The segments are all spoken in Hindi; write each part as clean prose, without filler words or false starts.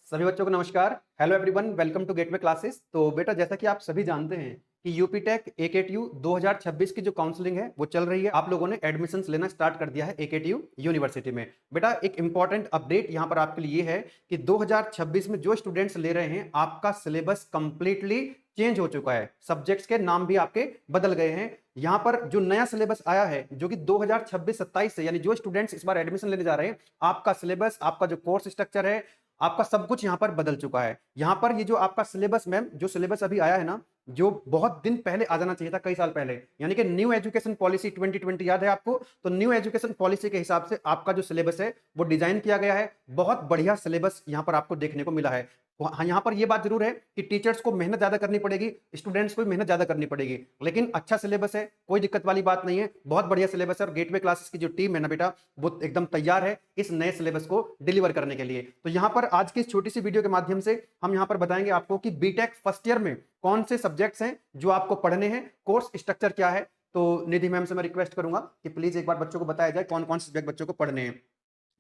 सभी बच्चों को नमस्कार। Hello everyone, welcome to Gateway Classes. तो बेटा, जैसा कि आप सभी जानते हैं कि यूपी टेक एकेटीयू 2026 की जो काउंसलिंग है वो चल रही है। आप लोगों ने एडमिशंस लेना स्टार्ट कर दिया है एकेटीयू यूनिवर्सिटी में। बेटा, एक इंपॉर्टेंट अपडेट यहाँ पर आपके लिए है कि 2026 में जो स्टूडेंट्स ले रहे हैं, आपका सिलेबस कंप्लीटली चेंज हो चुका है। सब्जेक्ट्स के नाम भी आपके बदल गए हैं। यहाँ पर जो नया सिलेबस आया है, जो कि 2026-27 से, यानी जो स्टूडेंट्स इस बार एडमिशन लेने जा रहे हैं, आपका सिलेबस, आपका जो कोर्स स्ट्रक्चर है, आपका सब कुछ यहाँ पर बदल चुका है। यहाँ पर ये जो आपका सिलेबस, मैम, जो सिलेबस अभी आया है ना, जो बहुत दिन पहले आ जाना चाहिए था, कई साल पहले, यानी कि न्यू एजुकेशन पॉलिसी 2020 याद है आपको? तो न्यू एजुकेशन पॉलिसी के हिसाब से आपका जो सिलेबस है वो डिजाइन किया गया है। बहुत बढ़िया सिलेबस यहाँ पर आपको देखने को मिला है। हाँ, यहाँ पर ये बात जरूर है कि टीचर्स को मेहनत ज्यादा करनी पड़ेगी, स्टूडेंट्स को भी मेहनत ज्यादा करनी पड़ेगी, लेकिन अच्छा सिलेबस है, कोई दिक्कत वाली बात नहीं है। बहुत बढ़िया सिलेबस है और गेटवे क्लासेस की जो टीम है ना बेटा, वो एकदम तैयार है इस नए सिलेबस को डिलीवर करने के लिए। तो यहाँ पर आज की इस छोटी सी वीडियो के माध्यम से हम यहाँ पर बताएंगे आपको कि बीटेक फर्स्ट ईयर में कौन से सब्जेक्ट्स हैं जो आपको पढ़ने हैं, कोर्स स्ट्रक्चर क्या है। तो निधि मैम से मैं रिक्वेस्ट करूंगा कि प्लीज एक बार बच्चों को बताया जाए कौन कौन से सब्जेक्ट बच्चों को पढ़ने हैं।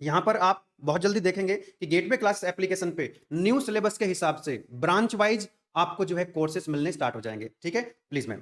यहां पर आप बहुत जल्दी देखेंगे कि गेटवे क्लास एप्लीकेशन पे न्यू सिलेबस के हिसाब से ब्रांच वाइज आपको जो है कोर्सेस मिलने स्टार्ट हो जाएंगे। ठीक है, प्लीज मैम।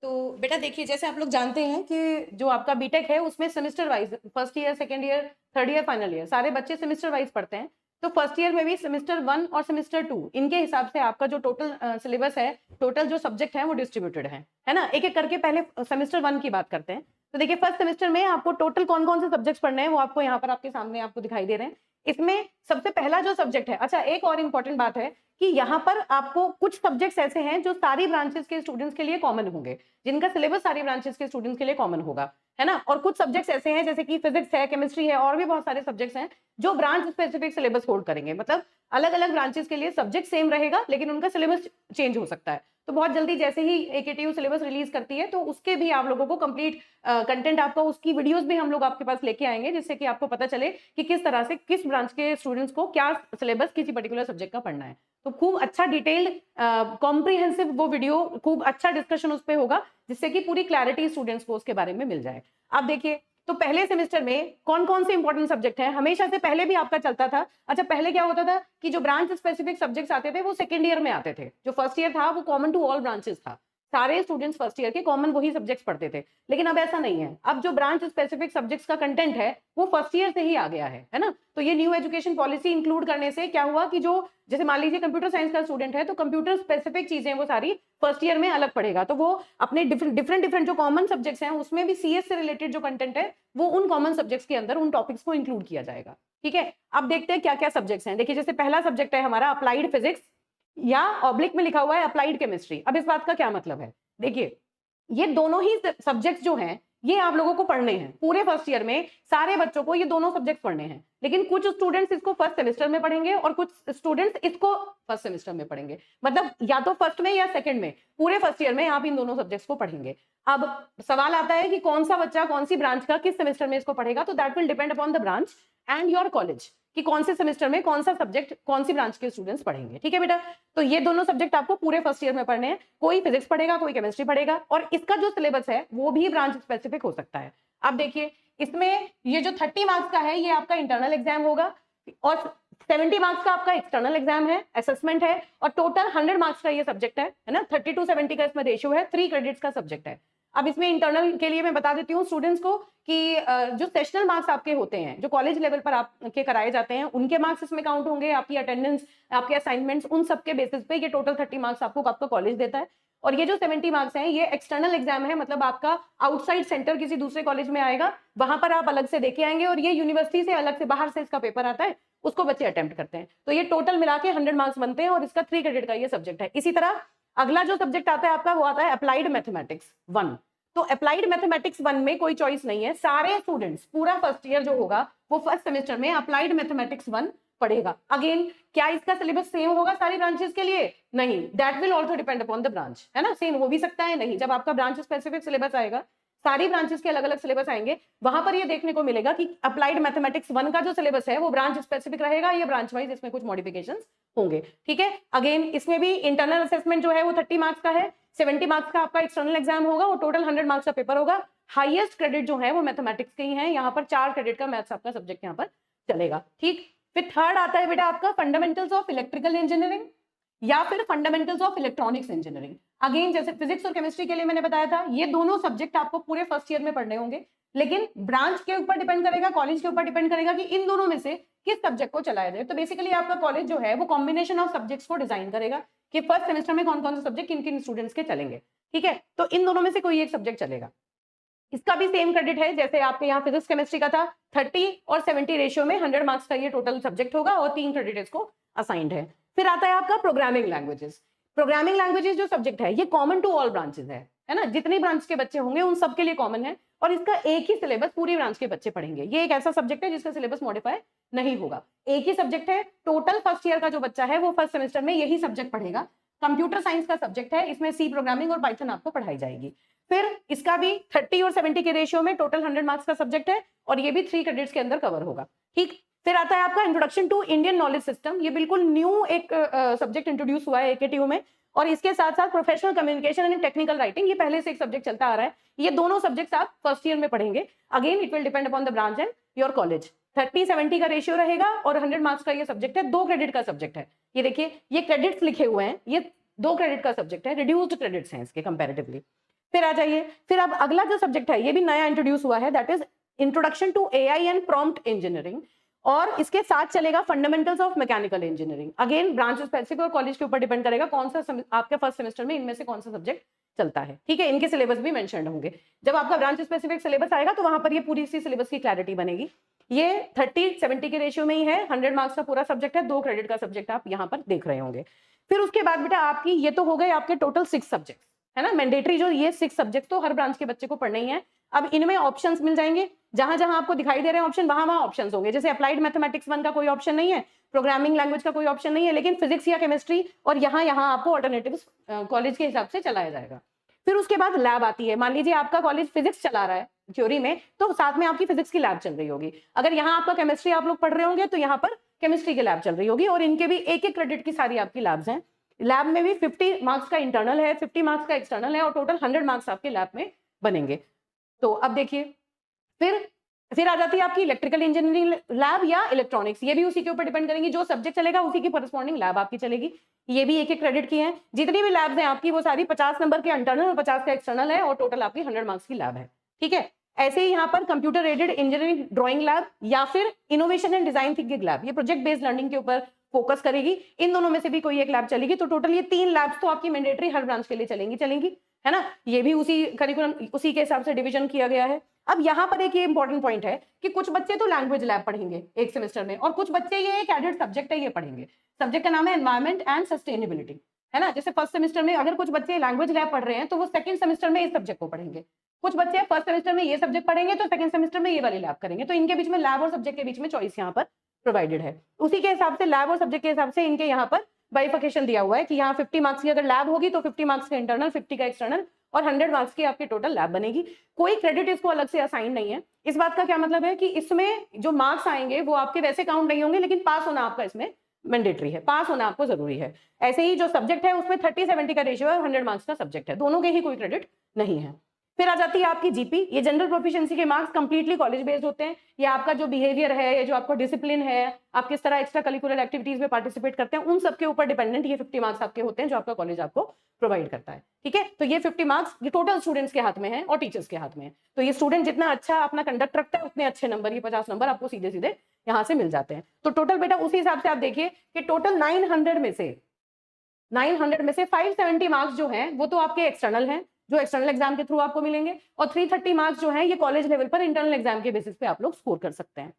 तो बेटा देखिए, जैसे आप लोग जानते हैं कि जो आपका बीटेक है उसमें semester wise first year, second year, third year, final year सारे बच्चे सेमेस्टर वाइज पढ़ते हैं। तो फर्स्ट ईयर में भी सेमेस्टर 1 और सेमेस्टर 2 इनके हिसाब से आपका जो टोटल सिलेबस है, टोटल जो सब्जेक्ट है वो डिस्ट्रीब्यूटेड है ना। एक एक करके पहले सेमेस्टर 1 की बात करते हैं। तो देखिए, फर्स्ट सेमेस्टर में आपको टोटल कौन कौन से सब्जेक्ट्स पढ़ने हैं वो आपको यहाँ पर आपके सामने आपको दिखाई दे रहे हैं। इसमें सबसे पहला जो सब्जेक्ट है, अच्छा एक और इम्पॉर्टेंट बात है कि यहाँ पर आपको कुछ सब्जेक्ट्स ऐसे हैं जो सारी ब्रांचेस के स्टूडेंट्स के लिए कॉमन होंगे, जिनका सिलेबस सारी ब्रांचेस के स्टूडेंट्स के लिए कॉमन होगा, है ना। और कुछ सब्जेक्ट्स ऐसे हैं जैसे कि फिजिक्स है, केमिस्ट्री है, और भी बहुत सारे सब्जेक्ट्स हैं जो ब्रांच स्पेसिफिक सिलेबस होल्ड करेंगे। मतलब अलग अलग ब्रांचेस के लिए सब्जेक्ट सेम रहेगा लेकिन उनका सिलेबस चेंज हो सकता है। तो बहुत जल्दी जैसे ही एकेटीयू सिलेबस रिलीज करती है तो उसके भी आप लोगों को कंप्लीट कंटेंट आपका, उसकी वीडियोस भी हम लोग आपके पास लेके आएंगे, जिससे कि आपको पता चले कि किस तरह से किस ब्रांच के स्टूडेंट्स को क्या सिलेबस किसी पर्टिकुलर सब्जेक्ट का पढ़ना है। तो खूब अच्छा डिटेल्ड कॉम्प्रिहेंसिव वो वीडियो, खूब अच्छा डिस्कशन उस पर होगा, जिससे कि पूरी क्लैरिटी स्टूडेंट्स को उसके बारे में मिल जाए। अब देखिए, तो पहले सेमेस्टर में कौन कौन से इंपॉर्टेंट सब्जेक्ट हैं, हमेशा से पहले भी आपका चलता था। अच्छा, पहले क्या होता था कि जो ब्रांच स्पेसिफिक सब्जेक्ट्स आते थे वो सेकंड ईयर में आते थे। जो फर्स्ट ईयर था वो कॉमन टू ऑल ब्रांचेस था, सारे स्टूडेंट्स फर्स्ट ईयर के कॉमन वही सब्जेक्ट्स पढ़ते थे। लेकिन अब ऐसा नहीं है, अब जो ब्रांच स्पेसिफिक सब्जेक्ट्स का कंटेंट है वो फर्स्ट ईयर से ही आ गया है ना। तो ये न्यू एजुकेशन पॉलिसी इंक्लूड करने से क्या हुआ कि जो, जैसे मान लीजिए कंप्यूटर साइंस का स्टूडेंट है तो कंप्यूटर स्पेसिफिक चीजें वो सारी फर्स्ट ईयर में अलग पढ़ेगा। तो वो अपने डिफरेंट जो कॉमन सब्जेक्ट्स हैं उसमें भी सीएस से रिलेटेड जो कंटेंट है वो उन कॉमन सब्जेक्ट्स के अंदर उन टॉपिक्स को इंक्लूड किया जाएगा। ठीक है, अब देखते हैं क्या क्या सब्जेक्ट्स हैं। देखिए, जैसे पहला सब्जेक्ट है हमारा अप्लाइड फिजिक्स, या ऑब्लिक में लिखा हुआ है अप्लाइड केमिस्ट्री। अब इस बात का क्या मतलब है, देखिए ये दोनों ही सब्जेक्ट्स जो हैं ये आप लोगों को पढ़ने हैं। पूरे फर्स्ट ईयर में सारे बच्चों को ये दोनों सब्जेक्ट पढ़ने हैं, लेकिन कुछ स्टूडेंट्स इसको फर्स्ट सेमेस्टर में पढ़ेंगे और कुछ स्टूडेंट्स इसको फर्स्ट सेमेस्टर में पढ़ेंगे। मतलब या तो फर्स्ट में या सेकंड में, पूरे फर्स्ट ईयर में आप इन दोनों सब्जेक्ट्स को पढ़ेंगे। अब सवाल आता है कि कौन सा बच्चा कौन सी ब्रांच का किस सेमेस्टर में इसको पढ़ेगा। तो that will depend upon the branch and your college कि कौन से सेमेस्टर में कौन सा सब्जेक्ट कौन सी ब्रांच के स्टूडेंट्स पढ़ेंगे। ठीक है बेटा, तो ये दोनों सब्जेक्ट आपको पूरे फर्स्ट ईयर में पढ़ने हैं। कोई फिजिक्स पढ़ेगा, कोई केमिस्ट्री पढ़ेगा, और इसका जो सिलेबस है वो भी ब्रांच स्पेसिफिक हो सकता है। अब देखिए, इसमें ये जो 30 मार्क्स का है ये आपका इंटरनल एग्जाम होगा, और 70 मार्क्स का आपका एक्सटर्नल एग्जाम है, असेसमेंट है, और टोटल 100 मार्क्स का ये सब्जेक्ट है ना। 30 to 70 का इसमें रेशियो है, 3 क्रेडिट्स का सब्जेक्ट है। अब इसमें इंटरनल के लिए मैं बता देती हूँ स्टूडेंट्स को कि जो सेशनल मार्क्स आपके होते हैं, जो कॉलेज लेवल पर आपके कराए जाते हैं, उनके मार्क्स इसमें काउंट होंगे। आपकी अटेंडेंस, आपके असाइनमेंट्स, उन सब के बेसिस पे ये टोटल 30 मार्क्स आपको आपका कॉलेज देता है। और ये जो 70 मार्क्स हैं ये एक्सटर्नल एग्जाम है, मतलब आपका आउटसाइड सेंटर किसी दूसरे कॉलेज में आएगा, वहां पर आप अलग से देके आएंगे, और ये यूनिवर्सिटी से अलग से बाहर से इसका पेपर आता है, उसको बच्चे अटेम्प्ट करते हैं। तो ये टोटल मिला के 100 मार्क्स बनते हैं, और इसका 3 क्रेडिट का ये सब्जेक्ट है। इसी तरह अगला जो सब्जेक्ट आता है आपका वो आता है अप्लाइड मैथमेटिक्स 1। तो अप्लाइड मैथमेटिक्स 1 में कोई चॉइस नहीं है, सारे स्टूडेंट्स पूरा फर्स्ट ईयर जो होगा वो फर्स्ट सेमेस्टर में अप्लाइड मैथमेटिक्स 1 पढ़ेगा। अगेन, क्या इसका सिलेबस सेम होगा सारी ब्रांचेस के लिए? नहीं, that will also depend upon the branch, है ना। सेम हो भी सकता है, नहीं। जब आपका ब्रांच स्पेसिफिक सिलेबस आएगा, सारी ब्रांचेस के अलग अलग सिलेबस आएंगे, वहां पर ये देखने को मिलेगा कि अप्लाइड मैथमेटिक्स 1 का जो सिलेबस है वो ब्रांच स्पेसिफिक रहेगा या ब्रांच वाइज इसमें कुछ मॉडिफिकेशंस होंगे। ठीक है, अगेन इसमें भी इंटरनल असेसमेंट जो है वो 30 मार्क्स का है, 70 मार्क्स का आपका एक्सटर्नल एग्जाम होगा, और टोटल 100 मार्क्स का पेपर होगा। हाईएस्ट क्रेडिट जो है वो मैथमेटिक्स के ही है, यहाँ पर 4 क्रेडिट का मैथ्स आपका सब्जेक्ट यहाँ पर चलेगा, ठीक। फिर थर्ड आता है बेटा आपका फंडामेंटल्स ऑफ इलेक्ट्रिकल इंजीनियरिंग या फिर fundamentals of electronics engineering. Again जैसे फिजिक्स और केमिस्ट्री के लिए मैंने बताया था, ये दोनों सब्जेक्ट आपको पूरे फर्स्ट ईयर में पढ़ने होंगे, लेकिन ब्रांच के ऊपर डिपेंड करेगा, कॉलेज के ऊपर डिपेंड करेगा कि इन दोनों में से किस सब्जेक्ट को चलाया जाए। तो बेसिकली आपका कॉलेज जो है वो कॉम्बिनेशन ऑफ सब्जेक्ट्स को डिजाइन करेगा कि फर्स्ट सेमेस्टर में कौन कौन से सब्जेक्ट किन किन स्टूडेंट्स के चलेंगे, ठीक है। तो इन दोनों में से कोई एक सब्जेक्ट चलेगा। इसका भी सेम क्रेडिट है जैसे आपके यहाँ फिजिक्स केमिस्ट्री का था, 30 और 70 रेशियो में 100 मार्क्स का ये टोटल सब्जेक्ट होगा और 3 क्रेडिट इसको असाइंड है। फिर आता है आपका प्रोग्रामिंग लैंग्वेजेस। प्रोग्रामिंग लैंग्वेजेस जो सब्जेक्ट है ये कॉमन टू ऑल ब्रांचेस है ना, जितनी ब्रांच के बच्चे होंगे उन सबके लिए कॉमन है और इसका एक ही सिलेबस पूरी ब्रांच के बच्चे पढ़ेंगे। ये एक ऐसा सब्जेक्ट है जिसका सिलेबस मॉडिफाई नहीं होगा, एक ही सब्जेक्ट है। टोटल फर्स्ट ईयर का जो बच्चा है वो फर्स्ट सेमेस्टर में यही सब्जेक्ट पढ़ेगा। कंप्यूटर साइंस का सब्जेक्ट है, इसमें सी प्रोग्रामिंग और पाइथन आपको पढ़ाई जाएगी। फिर इसका भी 30 और 70 के रेशियो में टोटल 100 मार्क्स का सब्जेक्ट है और ये भी 3 क्रेडिट्स के अंदर कवर होगा, ठीक। फिर आता है आपका introduction to Indian knowledge system. ये बिल्कुल न्यू एक सब्जेक्ट इंट्रोड्यूस हुआ है एकेटीयू में और इसके साथ साथ professional communication and technical writing, ये पहले से एक सब्जेक्ट चलता आ रहा है। ये दोनों सब्जेक्ट्स आप फर्स्ट ईयर में पढ़ेंगे। Again it will depend upon the branch and your college. 30-70 का रेशियो रहेगा और 100 मार्क्स का ये सब्जेक्ट है, 2 क्रेडिट का सब्जेक्ट है। ये देखिए ये क्रेडिट्स लिखे हुए हैं, ये 2 क्रेडिट का सब्जेक्ट है, रिड्यूस्ड क्रेडिट्स हैं इसके कंपैरेटिवली। फिर आ जाइए, फिर अब अगला जो सब्जेक्ट है ये भी नया इंट्रोड्यूस हुआ है, that is introduction to AI and prompt engineering और इसके साथ चलेगा fundamentals of mechanical engineering. Again branch specific और कॉलेज के ऊपर डिपेंड करेगा कौन सा आपके फर्स्ट सेमेस्टर में इनमें से कौन सा सब्जेक्ट चलता है, ठीक है। इनके सिलेबस भी मेंशन्ड होंगे। जब आपका ब्रांच स्पेसिफिक सिलेबस आएगा तो वहां पर ये पूरी सी सिलेबस की क्लैरिटी बनेगी। ये 30-70 के रेशियो में ही है, 100 मार्क्स का पूरा सब्जेक्ट है, 2 क्रेडिट का सब्जेक्ट आप यहाँ पर देख रहे होंगे। फिर उसके बाद बेटा आपकी ये तो हो गए आपके टोटल 6 सब्जेक्ट है ना, मैंडेटरी जो ये 6 सब्जेक्ट तो हर ब्रांच के बच्चे को पढ़ना ही है। अब इनमें ऑप्शंस मिल जाएंगे, जहां जहां आपको दिखाई दे रहे हैं ऑप्शन, वहां ऑप्शंस होंगे। जैसे अप्लाइड मैथमेटिक्स 1 का कोई ऑप्शन नहीं है, प्रोग्रामिंग लैंग्वेज का कोई ऑप्शन नहीं है, लेकिन फिजिक्स या केमिस्ट्री और यहाँ आपको ऑल्टरनेटिव्स कॉलेज के हिसाब से चलाया जाएगा। फिर उसके बाद लैब आती है। मान लीजिए आपका कॉलेज फिजिक्स चला रहा है थ्योरी में, तो साथ में आपकी फिजिक्स की लैब चल रही होगी। अगर यहाँ आपका केमिस्ट्री आप लोग पढ़ रहे होंगे तो यहाँ पर केमिस्ट्री की लैब चल रही होगी और इनके भी एक एक क्रेडिट की सारी आपकी लैब्स हैं। लैब में भी 50 मार्क्स का इंटरनल है, 50 मार्क्स का एक्सटर्नल है और टोटल 100 मार्क्स आपके लैब में बनेंगे। तो अब देखिए फिर आ जाती है आपकी इलेक्ट्रिकल इंजीनियरिंग लैब या इलेक्ट्रॉनिक्स, ये भी उसी के ऊपर डिपेंड करेंगी, जो सब्जेक्ट चलेगा उसी की करस्पॉन्डिंग लैब आपकी चलेगी। ये भी एक एक क्रेडिट की है। जितनी भी लैब्स हैं आपकी वो सारी 50 नंबर के इंटरनल और 50 का एक्सटर्नल है और टोटल आपकी 100 मार्क्स की लैब है, ठीक है। ऐसे ही यहाँ पर computer aided engineering drawing lab या फिर innovation and design thinking lab, ये प्रोजेक्ट बेस्ड लर्निंग के ऊपर फोकस करेगी। इन दोनों में से भी कोई एक लैब चलेगी। तो टोटल ये 3 लैब्स तो आपकी मैंडेटरी हर ब्रांच के लिए चलेंगी है ना। ये भी उसी करिकुलम उसी के हिसाब से डिवीजन किया गया है। अब यहाँ पर एक ये इंपॉर्टेंट पॉइंट है कि कुछ बच्चे तो लैंग्वेज लैब पढ़ेंगे एक सेमेस्टर में और कुछ बच्चे ये एक एडेड सब्जेक्ट है ये पढ़ेंगे। सब्जेक्ट का नाम है एनवायरमेंट एंड सस्टेनेबिलिटी, है ना। जैसे फर्स्ट सेमेस्टर में अगर कुछ बच्चे लैंग्वेज लैब पढ़ रहे हैं तो वो सेकंड सेमेस्टर में इस सब्जेक्ट को पढ़ेंगे। कुछ बच्चे फर्स्ट सेमेस्टर में ये सब्जेक्ट पढ़ेंगे तो सेकंड सेमेस्टर में ये वाली लैब करेंगे। तो इनके बीच में लैब और सब्जेक्ट के बीच में चॉइस यहाँ पर प्रोवाइडेड है। उसी के हिसाब से लैब और सब्जेक्ट के हिसाब से इनके यहाँ पर बाइफिकेशन दिया हुआ है कि यहाँ 50 मार्क्स की अगर लैब होगी तो 50 मार्क्स का इंटरनल, 50 का एक्सटर्नल और 100 मार्क्स की आपकी टोटल लैब बनेगी। कोई क्रेडिट इसको अलग से असाइन नहीं है। इस बात का क्या मतलब है कि इसमें जो मार्क्स आएंगे वो आपके वैसे काउंट नहीं होंगे, लेकिन पास होना आपका इसमें मैंडेटरी है, पास होना आपको जरूरी है। ऐसे ही जो सब्जेक्ट है उसमें 30-70 का रेशियो है, 100 मार्क्स का सब्जेक्ट है, दोनों के ही कोई क्रेडिट नहीं है। फिर आ जाती है आपकी जीपी। ये जनरल प्रोफिशिएंसी के मार्क्स कंप्लीटली कॉलेज बेस्ड होते हैं। ये आपका जो बिहेवियर है, ये जो आपका डिसिप्लिन है, आप किस तरह एक्स्ट्रा करिकुलर एक्टिविटीज में पार्टिसिपेट करते हैं, उन सब के ऊपर डिपेंडेंट ये 50 मार्क्स आपके होते हैं जो आपका कॉलेज आपको प्रोवाइड करता है, ठीक है। तो ये 50 मार्क्स ये टोटल स्टूडेंट्स के हाथ में है और टीचर्स के हाथ में है। तो ये स्टूडेंट जितना अच्छा अपना कंडक्ट रखता है उतने अच्छे नंबर, ये 50 नंबर आपको सीधे सीधे यहाँ से मिल जाते हैं। तो टोटल बेटा उसी हिसाब से आप देखिए कि टोटल 900 में से 570 मार्क्स जो है वो तो आपके एक्सटर्नल हैं, जो एक्सटर्नल एग्जाम के थ्रू आपको मिलेंगे, और 330 मार्क्स जो है ये कॉलेज लेवल पर इंटरनल एग्जाम के बेसिस पे आप लोग स्कोर कर सकते हैं।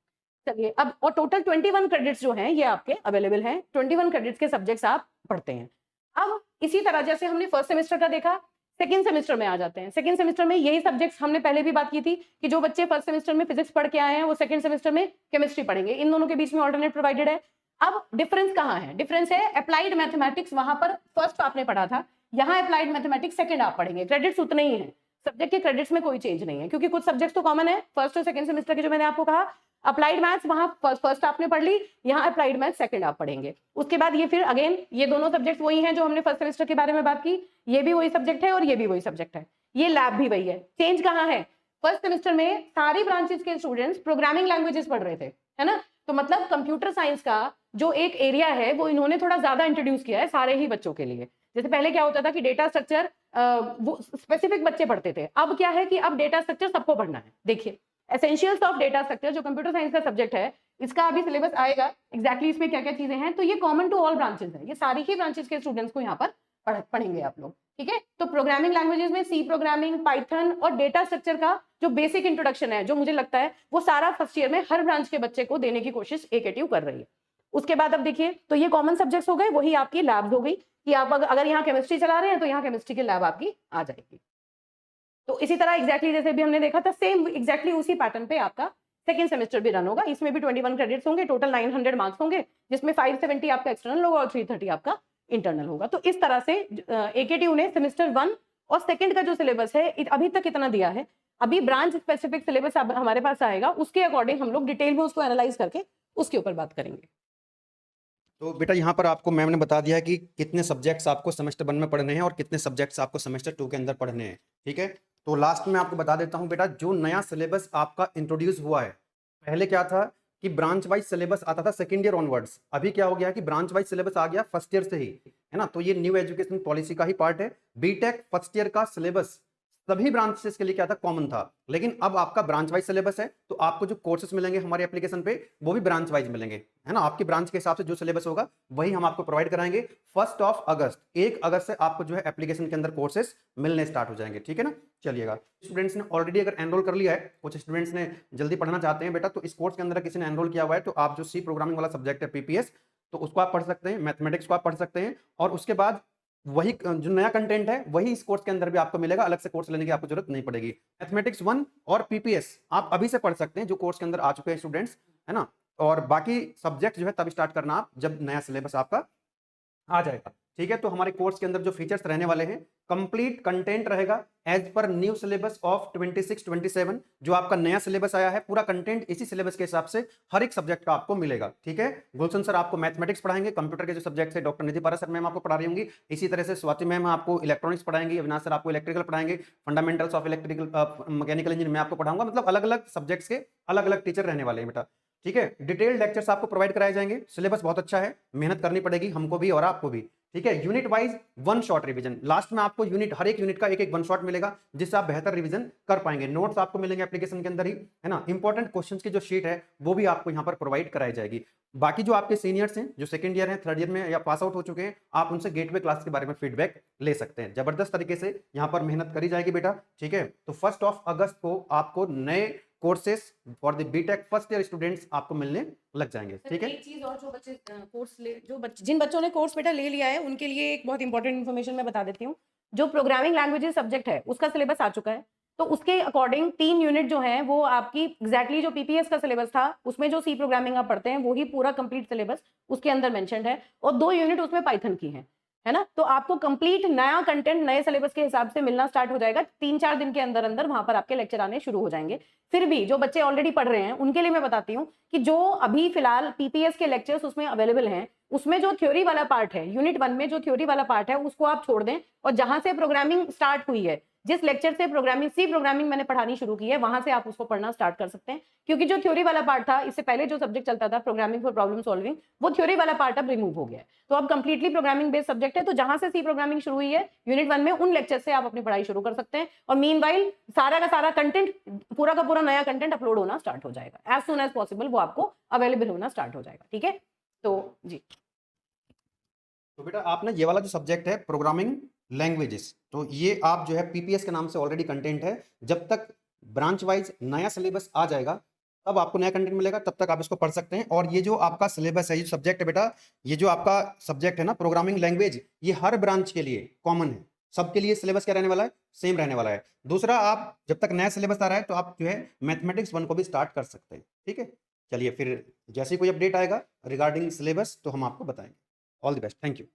चलिए अब, और टोटल 21 क्रेडिट्स जो हैं ये आपके अवेलेबल हैं। 21 क्रेडिट्स के सब्जेक्ट्स आप पढ़ते हैं। अब इसी तरह जैसे हमने फर्स्ट सेमेस्टर का देखा, सेकंड सेमेस्टर में आ जाते हैं। सेकंड सेमेस्टर में यही सब्जेक्ट्स हमने पहले भी बात की थी कि जो बच्चे फर्स्ट सेमेस्टर में फिजिक्स पढ़ के आए हैं वो सेकंड सेमेस्टर में केमिस्ट्री पढ़ेंगे। इन दोनों के बीच में ऑल्टरनेट प्रोवाइडेड है। अब डिफरेंस कहाँ है? डिफरेंस है अप्लाइड मैथमेटिक्स, वहां पर फर्स्ट आपने पढ़ा था, यहाँ अप्लाइड मैथमेटिक्स सेकंड आप पढ़ेंगे। क्रेडिट्स उतने ही हैं, सब्जेक्ट के क्रेडिट्स में कोई चेंज नहीं है, क्योंकि कुछ सब्जेक्ट्स तो कॉमन है फर्स्ट और सेकंड सेमेस्टर के। जो मैंने आपको कहा अप्लाइड मैथ्स वहां फर्स्ट आपने पढ़ ली, यहाँ अप्लाइड मैथ्स सेकंड आप पढ़ेंगे। उसके बाद ये फिर अगेन ये दोनों सब्जेक्ट वही हैं जो हमने फर्स्ट सेमेस्टर के बारे में बात की, ये भी वही सब्जेक्ट है और ये भी वही सब्जेक्ट है, ये लैब भी वही है। चेंज कहाँ है? फर्स्ट सेमेस्टर में सारी ब्रांचेस के स्टूडेंट्स प्रोग्रामिंग लैंग्वेजेस पढ़ रहे थे, है ना, तो मतलब कंप्यूटर साइंस का जो एक एरिया है वो इन्होंने थोड़ा ज्यादा इंट्रोड्यूस किया है सारे ही बच्चों के लिए। जैसे पहले क्या होता था कि डेटा स्ट्रक्चर वो स्पेसिफिक बच्चे पढ़ते थे, अब क्या है कि अब डेटा स्ट्रक्चर सबको पढ़ना है। देखिए एसेंशियल्स ऑफ डेटा स्ट्रक्चर जो कंप्यूटर साइंस का सब्जेक्ट है, इसका अभी सिलेबस आएगा एग्जैक्टली इसमें क्या क्या चीजें हैं, तो ये कॉमन टू ऑल ब्रांचेस है, ये सारी ही ब्रांचेस के स्टूडेंट्स को यहाँ पर पढ़ेंगे आप लोग, ठीक है। तो प्रोग्रामिंग लैंग्वेजेस में सी प्रोग्रामिंग, पाइथन और डेटा स्ट्रक्चर का जो बेसिक इंट्रोडक्शन है, जो मुझे लगता है वो सारा फर्स्ट ईयर में हर ब्रांच के बच्चे को देने की कोशिश एकेटीयू कर रही है। उसके बाद अब देखिए, तो ये कॉमन सब्जेक्ट्स हो गए, वही आपकी लैब्स हो गई कि आप अगर यहाँ केमिस्ट्री चला रहे हैं तो यहाँ केमिस्ट्री की लैब आपकी आ जाएगी। तो इसी तरह एग्जैक्टली जैसे भी हमने देखा था, सेम एग्जैक्टली उसी पैटर्न पे आपका सेकंड सेमेस्टर भी रन होगा। इसमें भी 21 क्रेडिट्स होंगे, टोटल 900 मार्क्स होंगे, जिसमें 570 आपका एक्सटर्नल होगा और 330 आपका इंटरनल होगा। तो इस तरह से एकेटीयू ने सेमेस्टर 1 और सेकंड का जो सिलेबस है अभी तक इतना दिया है। अभी ब्रांच स्पेसिफिक सिलेबस हमारे पास आएगा, उसके अकॉर्डिंग हम लोग डिटेल में उसको एनालाइज करके उसके ऊपर बात करेंगे। तो बेटा यहाँ पर आपको मैम ने बता दिया कि कितने सब्जेक्ट्स आपको सेमेस्टर 1 में पढ़ने हैं और कितने सब्जेक्ट्स आपको सेमेस्टर 2 के अंदर पढ़ने हैं, ठीक है। तो लास्ट में आपको बता देता हूँ बेटा, जो नया सिलेबस आपका इंट्रोड्यूस हुआ है, पहले क्या था कि ब्रांच वाइज सिलेबस आता था सेकंड ईयर ऑनवर्ड्स, अभी क्या हो गया कि ब्रांच वाइज सिलेबस आ गया फर्स्ट ईयर से ही, है ना। तो ये न्यू एजुकेशन पॉलिसी का ही पार्ट है। बीटेक फर्स्ट ईयर का सिलेबस सभी ब्रांचेस के लिए क्या था, कॉमन था, लेकिन अब आपका ब्रांच वाइज सिलेबस है, तो आपको जो कोर्सेज मिलेंगे हमारे एप्लीकेशन पे वो भी ब्रांच वाइज मिलेंगे, है ना। आपकी ब्रांच के हिसाब से जो सिलेबस होगा वही हम आपको प्रोवाइड कराएंगे। 1 अगस्त 1 अगस्त से आपको जो है एप्लीकेशन के अंदर कोर्सेज मिलने स्टार्ट हो जाएंगे, ठीक है ना। चलिएगा, स्टूडेंट्स ने ऑलरेडी अगर एनरोल कर लिया है, कुछ स्टूडेंट्स ने जल्दी पढ़ना चाहते हैं बेटा, तो इस कोर्स के अंदर किसी ने एनरोल किया हुआ है, तो आप जो सी प्रोग्रामिंग वाला सब्जेक्ट है पीपीएस, तो उसको आप पढ़ सकते हैं, मैथमेटिक्स को आप पढ़ सकते हैं, और उसके बाद वही जो नया कंटेंट है वही इस कोर्स के अंदर भी आपको मिलेगा, अलग से कोर्स लेने की आपको जरूरत नहीं पड़ेगी। मैथमेटिक्स 1 और पीपीएस आप अभी से पढ़ सकते हैं जो कोर्स के अंदर आ चुके हैं स्टूडेंट्स, है ना। और बाकी सब्जेक्ट जो है तब स्टार्ट करना आप जब नया सिलेबस आपका आ जाएगा, ठीक है। तो हमारे कोर्स के अंदर जो फीचर्स रहने वाले हैं, कंप्लीट कंटेंट रहेगा as per new syllabus of 26-27, जो आपका नया सिलेबस आया है, पूरा कंटेंट इसी सिलेबस के हिसाब से हर एक सब्जेक्ट का आपको मिलेगा, ठीक है। गुलशन सर आपको मैथमेटिक्स पढ़ाएंगे, कंप्यूटर के जो सब्जेक्ट है डॉक्टर निधि पारा सर मैम आपको पढ़ा रही होंगी, इसी तरह से स्वाति मैम आपको इलेक्ट्रॉनिक्स पढ़ाएंगे, अविनाश सर आपको इलेक्ट्रिकल पढ़ाएंगे, fundamentals of electrical mechanical engineer मैं आपको पढ़ाऊंगा, मतलब अलग अलग सब्जेक्ट्स के अलग अलग टीचर रहने वाले हैं बेटा, ठीक है। डिटेल्ड लेक्चर्स आपको प्रोवाइड कराए जाएंगे, सिलेबस बहुत अच्छा है, मेहनत करनी पड़ेगी हमको भी और आपको भी, ठीक है। Unit wise 1 shot revision, last में आपको यूनिट हर एक यूनिट का एक 1 शॉट मिलेगा, जिससे आप बेहतर रिवीजन कर पाएंगे। नोट्स आपको मिलेंगे एप्लीकेशन के अंदर ही, है ना। इंपॉर्टेंट क्वेश्चंस की जो शीट है वो भी आपको यहाँ पर प्रोवाइड कराई जाएगी। बाकी जो आपके सीनियर्स हैं जो सेकंड ईयर हैं, थर्ड ईयर में या पास आउट हो चुके हैं, आप उनसे गेटवे क्लास के बारे में फीडबैक ले सकते हैं। जबरदस्त तरीके से यहाँ पर मेहनत करी जाएगी बेटा, ठीक है। तो 1 अगस्त को आपको नए courses for the BTech first year students आपको मिलने लग जाएंगे, ठीक है। एक चीज और, जो बच्चे कोर्स ले जो बच्चे जिन बच्चों ने कोर्स बेटा ले लिया है उनके लिए एक बहुत इंपॉर्टेंट इन्फॉर्मेशन मैं बता देती हूँ। जो प्रोग्रामिंग लैंग्वेजेस सब्जेक्ट है उसका सिलेबस आ चुका है, तो उसके अकॉर्डिंग 3 यूनिट जो है वो आपकी एग्जैक्टली जो पीपीएस का सिलेबस था उसमें जो सी प्रोग्रामिंग आप पढ़ते हैं वही पूरा कंप्लीट सिलेबस उसके अंदर मेंशन्ड है, और 2 यूनिट उसमें पाइथन की है ना। तो आपको कंप्लीट नया कंटेंट नए सिलेबस के हिसाब से मिलना स्टार्ट हो जाएगा। 3-4 दिन के अंदर अंदर वहां पर आपके लेक्चर आने शुरू हो जाएंगे। फिर भी जो बच्चे ऑलरेडी पढ़ रहे हैं उनके लिए मैं बताती हूँ कि जो अभी फिलहाल पीपीएस के लेक्चर्स उसमें अवेलेबल हैं, उसमें जो थ्योरी वाला पार्ट है, यूनिट 1 में जो थ्योरी वाला पार्ट है उसको आप छोड़ दें, और जहां से प्रोग्रामिंग स्टार्ट हुई है, जिस लेक्चर से प्रोग्रामिंग सी प्रोग्रामिंग मैंने पढ़ानी शुरू की है, वहां से आप उसको पढ़ना स्टार्ट कर सकते हैं। क्योंकि जो थ्योरी वाला पार्ट था, इससे पहले जो सब्जेक्ट चलता था प्रोग्रामिंग फॉर प्रॉब्लम सॉल्विंग, वो थ्योरी वाला पार्ट अब रिमूव हो गया है। तो अब कंप्लीटली प्रोग्रामिंग बेस्ड सब्जेक्ट है, तो जहां से सी प्रोग्रामिंग शुरू हुई है यूनिट 1 में, उन लेक्चर से आप अपनी पढ़ाई शुरू कर सकते हैं। और मीनवाइल सारा का सारा कंटेंट, पूरा का पूरा नया कंटेंट अपलोड होना स्टार्ट हो जाएगा। एज सून एज पॉसिबल वो आपको अवेलेबल होना स्टार्ट हो जाएगा, ठीक है। तो जी, तो बेटा आपने ये वाला जो सब्जेक्ट है प्रोग्रामिंग लैंग्वेजेस, तो ये आप जो है पीपीएस के नाम से ऑलरेडी कंटेंट है, जब तक ब्रांच वाइज नया सिलेबस आ जाएगा तब आपको नया कंटेंट मिलेगा, तब तक आप इसको पढ़ सकते हैं। और ये जो आपका सिलेबस है, ये सब्जेक्ट है बेटा, ये जो आपका सब्जेक्ट है ना प्रोग्रामिंग लैंग्वेज, ये हर ब्रांच के लिए कॉमन है, सबके लिए सिलेबस क्या रहने वाला है, सेम रहने वाला है। दूसरा, आप जब तक नया सिलेबस आ रहा है तो आप जो है मैथमेटिक्स 1 को भी स्टार्ट कर सकते हैं, ठीक है। चलिए, फिर जैसे कोई अपडेट आएगा रिगार्डिंग सिलेबस तो हम आपको बताएंगे। All the best, thank you.